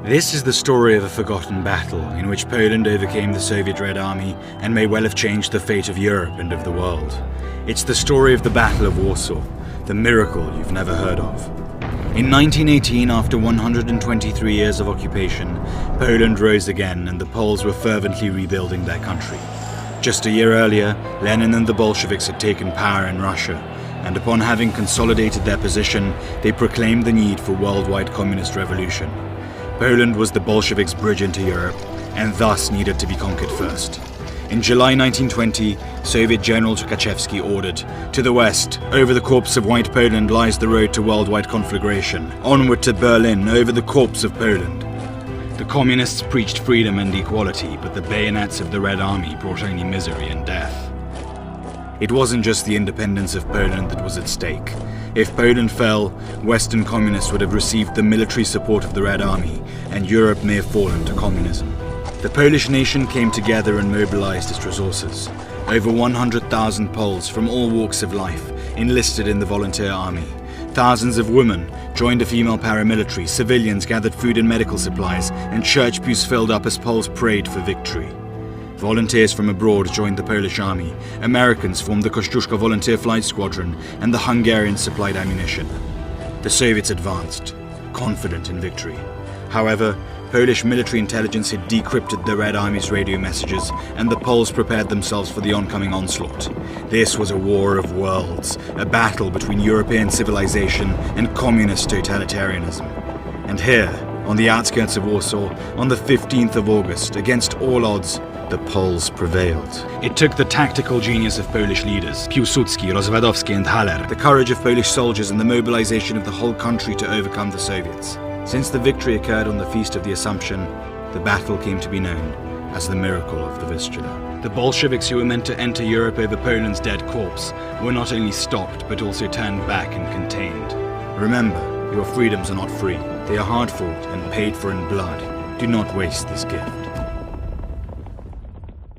This is the story of a forgotten battle in which Poland overcame the Soviet Red Army and may well have changed the fate of Europe and of the world. It's the story of the Battle of Warsaw, the miracle you've never heard of. In 1918, after 123 years of occupation, Poland rose again and the Poles were fervently rebuilding their country. Just a year earlier, Lenin and the Bolsheviks had taken power in Russia, and upon having consolidated their position, they proclaimed the need for worldwide communist revolution. Poland was the Bolsheviks' bridge into Europe, and thus needed to be conquered first. In July 1920, Soviet General Tukhachevsky ordered, "To the west, over the corpse of White Poland lies the road to worldwide conflagration. Onward to Berlin, over the corpse of Poland." The communists preached freedom and equality, but the bayonets of the Red Army brought only misery and death. It wasn't just the independence of Poland that was at stake. If Poland fell, Western communists would have received the military support of the Red Army, and Europe may have fallen to communism. The Polish nation came together and mobilized its resources. Over 100,000 Poles from all walks of life enlisted in the volunteer army. Thousands of women joined the female paramilitary, civilians gathered food and medical supplies, and church pews filled up as Poles prayed for victory. Volunteers from abroad joined the Polish army, Americans formed the Kościuszko Volunteer Flight Squadron, and the Hungarians supplied ammunition. The Soviets advanced, confident in victory. However, Polish military intelligence had decrypted the Red Army's radio messages, and the Poles prepared themselves for the oncoming onslaught. This was a war of worlds, a battle between European civilization and communist totalitarianism. And here, on the outskirts of Warsaw, on the 15th of August, against all odds, the Poles prevailed. It took the tactical genius of Polish leaders, Piłsudski, Rozwadowski and Haller, the courage of Polish soldiers and the mobilization of the whole country to overcome the Soviets. Since the victory occurred on the Feast of the Assumption, the battle came to be known as the Miracle of the Vistula. The Bolsheviks who were meant to enter Europe over Poland's dead corpse were not only stopped but also turned back and contained. Remember, your freedoms are not free. They are hard-fought and paid for in blood. Do not waste this gift.